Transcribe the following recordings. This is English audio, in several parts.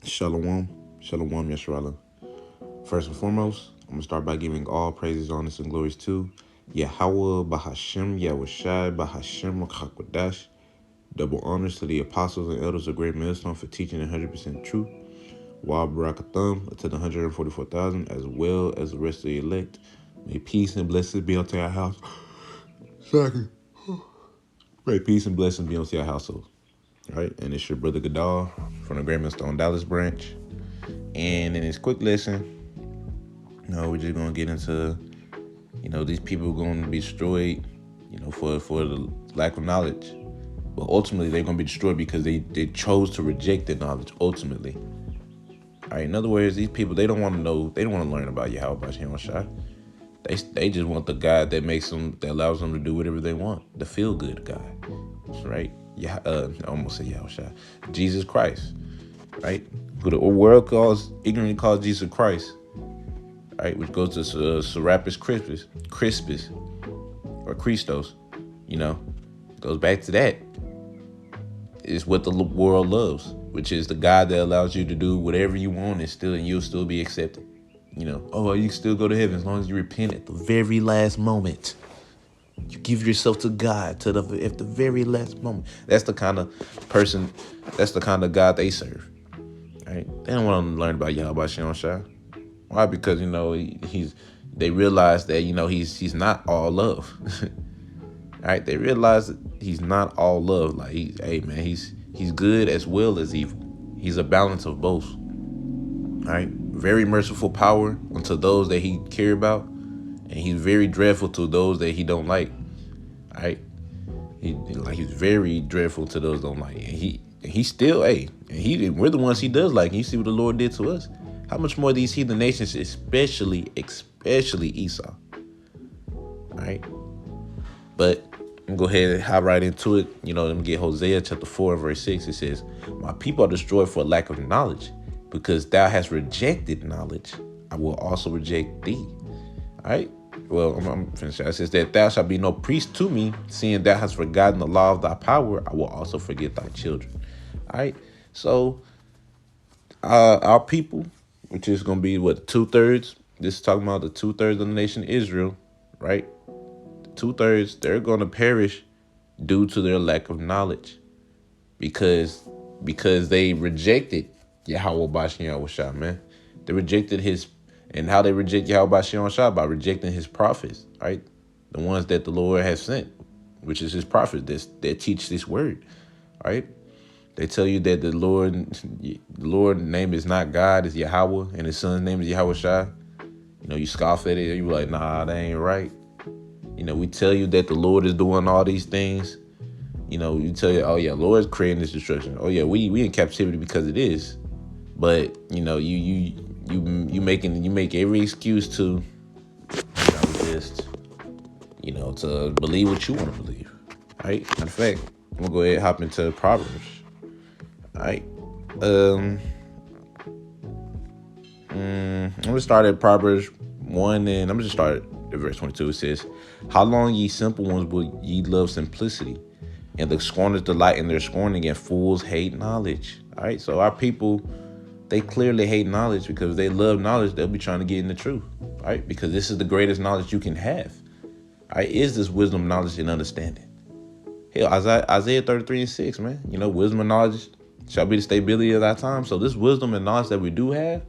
Shalom, Shalom, Yasharala. First and foremost, I'm going to start by giving all praises, honors, and glories to Yahweh, Bahashem, Yahushai, Bahashem, Rakakwadash. Double honors to the apostles and elders of Great Millstone for teaching 100% truth. Wa Barakatham to the 144,000, as well as the rest of the elect. May peace and blessings be unto our house. Second. May peace and blessings be unto our household. All right, and it's your brother Gadal from the Great Millstone Dallas branch. And in this quick lesson, we're just gonna get into, these people are gonna be destroyed, for the lack of knowledge. But ultimately, they're gonna be destroyed because they chose to reject the knowledge. Ultimately, all right. In other words, these people, they don't want to know, they don't want to learn about Yahweh Hashem Shai. They just want the God that allows them to do whatever they want, the feel good God, right? Yeah, I almost said Yahweh Shai, Jesus Christ, right? Who the world ignorantly calls Jesus Christ. Right, which goes to Serapis Crispus, or Christos, goes back to that. It's what the world loves, which is the God that allows you to do whatever you want and you'll still be accepted. You can still go to heaven as long as you repent at the very last moment. You give yourself to God at the very last moment. That's the kind of person, that's the kind of God they serve. Right? They don't want to learn about Yahweh Shem Shai. Why? Because they realize that he's not all love. All right, they realize that he's not all love. Like he's good as well as evil. He's a balance of both. All right, very merciful power unto those that he care about, and he's very dreadful to those that he don't like. All right, he's very dreadful to those that don't like, and he still we're the ones he does like. And you see what the Lord did to us. How much more these heathen nations, especially Esau. All right. But I'm going to go ahead and hop right into it. Let me get Hosea chapter 4, verse 6. It says, "My people are destroyed for lack of knowledge, because thou hast rejected knowledge. I will also reject thee." All right. Well, I'm finishing. It says that thou shalt be no priest to me, seeing thou hast forgotten the law of thy power. I will also forget thy children. All right. So our people, which is going to be 2/3. This is talking about the 2/3 of the nation Israel, right? 2/3, they're going to perish due to their lack of knowledge, because they rejected Yahweh Bashem Yahushua, man. They rejected and how they reject Yahweh Bashem Yahushua? By rejecting his prophets, right? The ones that the Lord has sent, which is his prophets that teach this word, right? They tell you that the Lord's name is not God, it's Yahweh, and his son's name is Yahweh Shai. You scoff at it, you're like, nah, that ain't right. We tell you that the Lord is doing all these things. You tell you, oh yeah, Lord's creating this destruction. Oh yeah, we in captivity because it is. But you make every excuse to just to believe what you want to believe. Right? Matter of fact, I'm gonna go ahead and hop into Proverbs. All right. I'm gonna start at Proverbs 1, and I'm gonna just start at verse 22. It says, "How long, ye simple ones, will ye love simplicity? And the scorners delight in their scorning, and fools hate knowledge." All right, so our people, they clearly hate knowledge because they love knowledge. They'll be trying to get in the truth, right? Because this is the greatest knowledge you can have. All right, is this wisdom, knowledge, and understanding? Hell, Isaiah 33:6, man. Wisdom and knowledge shall be the stability of that time. So this wisdom and knowledge that we do have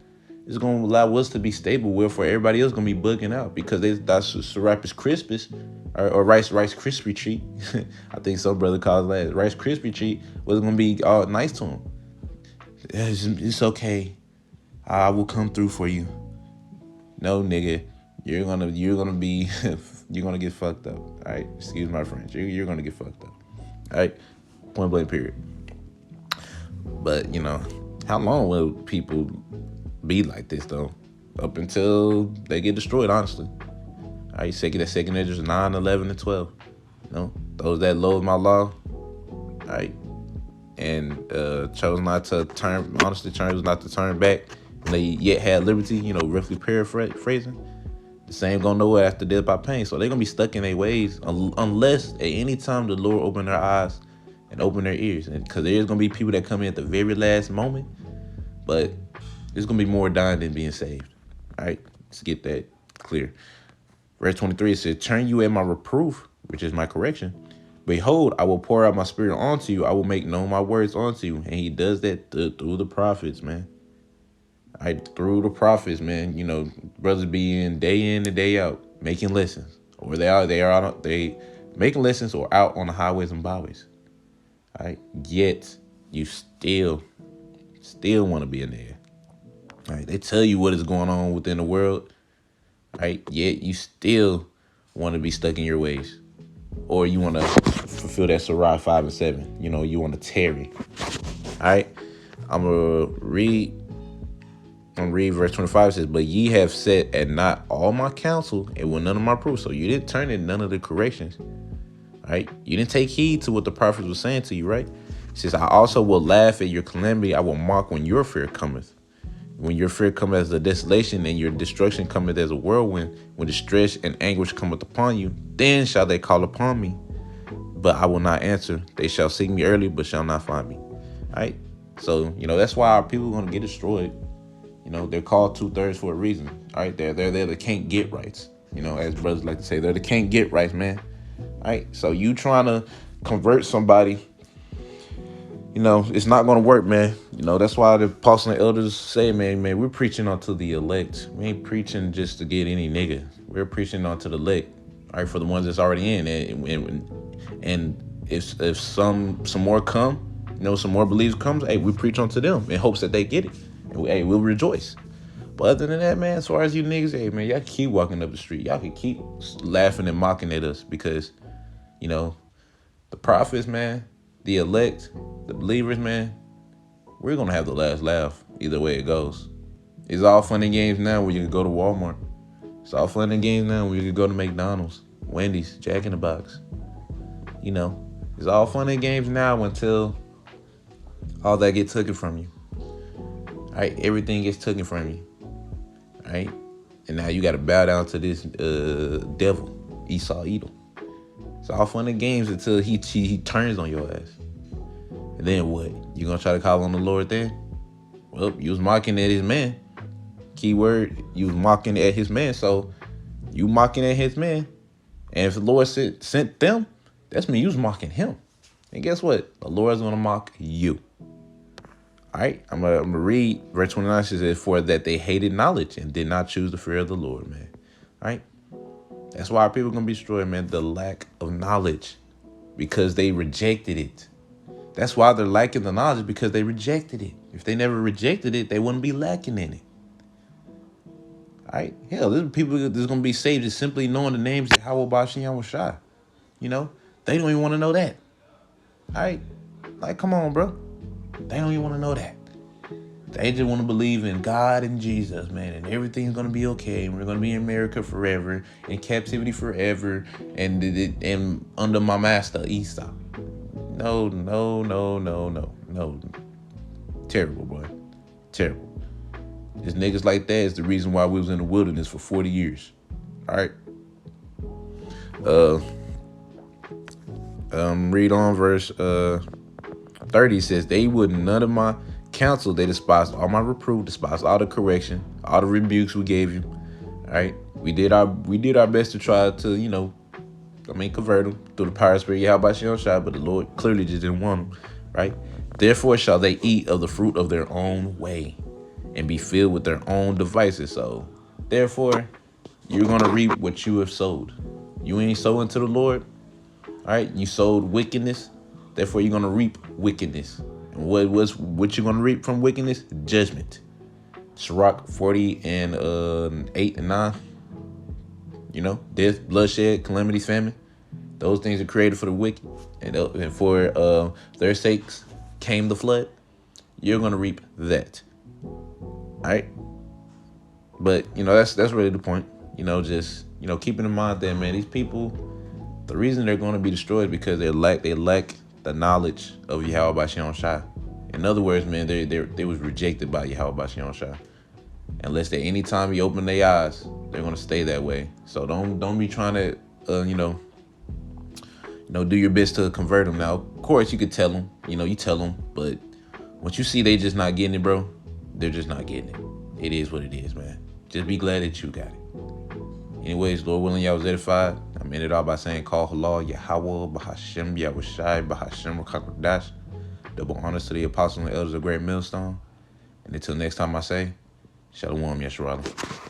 is going to allow us to be stable, where for everybody else going to be bugging out, because that's Serapis Crispus or Rice Krispie treat. I think some brother calls that Rice Krispie treat was going to be all nice to him. It's okay. I will come through for you. No, nigga, you're gonna be you're gonna get fucked up. All right, excuse my French. You're gonna get fucked up. All right, point blank period. But how long will people be like this though? Up until they get destroyed, honestly. All right, second Ezra 9, 11, and 12. Those that loathe my law, all right, and chose not to turn back, and they yet had liberty, roughly paraphrasing. The same gonna know it after death by pain. So they're gonna be stuck in their ways unless at any time the Lord open their eyes and open their ears. Because there's gonna be people that come in at the very last moment But there's going to be more dying than being saved. All right, let's get that clear. Verse 23, it says, turn you at my reproof, which is my correction. Behold, I will pour out my spirit onto you. I will make known my words unto you. And he does that through the prophets, man. Through the prophets, man. You know, brothers be in and day out making lessons. Or they making lessons or out on the highways and byways. All right. Yet you still want to be in there. All right. They tell you what is going on within the world. Right? Yet you still want to be stuck in your ways. Or you want to fulfill that Sirach 5 and 7. You know, you want to tarry. All right. I'm going to read verse 25. It says, but ye have set at not all my counsel and with none of my proofs. So you didn't turn in none of the corrections. Right? You didn't take heed to what the prophets were saying to you, right? It says, I also will laugh at your calamity. I will mock when your fear cometh. When your fear cometh as a desolation and your destruction cometh as a whirlwind, when distress and anguish cometh upon you, then shall they call upon me, but I will not answer. They shall seek me early, but shall not find me. All right? So, you know, that's why our people are going to get destroyed. You know, they're called 2/3 for a reason. All right? They're the can't get rights. You know, as brothers like to say, they're the can't get rights, man. All right? So you trying to convert somebody, you know, it's not going to work, man. You know, that's why the apostles and elders say, man, we're preaching unto the elect. We ain't preaching just to get any nigga. We're preaching unto the elect, all right, for the ones that's already in. And if some more come, you know, some more believers comes, hey, we preach unto them in hopes that they get it. And hey, we'll rejoice. But other than that, man, as far as you niggas, hey, man, y'all keep walking up the street. Y'all can keep laughing and mocking at us because, you know, the prophets, man, the elect, the believers, man, we're going to have the last laugh either way it goes. It's all fun and games now where you can go to Walmart. It's all fun and games now where you can go to McDonald's, Wendy's, Jack in the Box. You know, it's all fun and games now until all that gets taken from you. All right, everything gets taken from you. All right, and now you got to bow down to this devil, Esau Edom. It's all fun and games until he turns on your ass. And then what? You gonna try to call on the Lord then? Well, you was mocking at his man. Keyword, you was mocking at his man. So you mocking at his man. And if the Lord sent them, that's me. You was mocking him. And guess what? The Lord's gonna mock you. All right, I'm gonna read verse 29. It says, for that they hated knowledge and did not choose the fear of the Lord, man. All right. That's why our people are going to be destroyed, man. The lack of knowledge, because they rejected it. That's why they're lacking the knowledge, because they rejected it. If they never rejected it, they wouldn't be lacking in it. All right. Hell, there's people that's going to be saved just simply knowing the names of Yahweh Bashem Yahweh Shai. You know, they don't even want to know that. All right. Like, come on, bro. They don't even want to know that. They just want to believe in God and Jesus, man, and everything's going to be okay. And we're going to be in America forever, in captivity forever, and under my master, Esau. No. Terrible, boy. Terrible. It's niggas like that is the reason why we was in the wilderness for 40 years. All right. Read on verse 30 says, they would none of my counsel, they despised all my reproof, despised all the correction, all the rebukes we gave you. All right. We did our best to try to, you know, convert them through the power of spirit, Yahweh Bashem Shai, but the Lord clearly just didn't want them. Right. Therefore shall they eat of the fruit of their own way and be filled with their own devices. So therefore you're going to reap what you have sowed. You ain't sowing to the Lord. All right. You sowed wickedness. Therefore you're going to reap wickedness. And what you're going to reap from wickedness? Judgment. Sirach 40 and 8 and 9. You know, death, bloodshed, calamity, famine. Those things are created for the wicked. And for their sakes came the flood. You're going to reap that. All right. But, you know, that's really the point. You know, just, you know, keeping in mind that, man, these people, the reason they're going to be destroyed is because they lack the knowledge of Yahweh Bashem Shai. In other words, man, they was rejected by Yahweh Bashem Shai. Unless they anytime you open their eyes, they're gonna stay that way. So don't be trying to do your best to convert them. Now, of course, you could tell them, you tell them, but once you see they just not getting it, bro, they're just not getting it. It is what it is, man. Just be glad that you got it. Anyways, Lord willing, y'all was edified. I'm ended all by saying, call halal, Yahweh, Bahashem, Yahushai, Bahashem, Rakakwadash. Double honors to the apostles and elders of Great Millstone. And until next time I say, Shalom, Yeshua.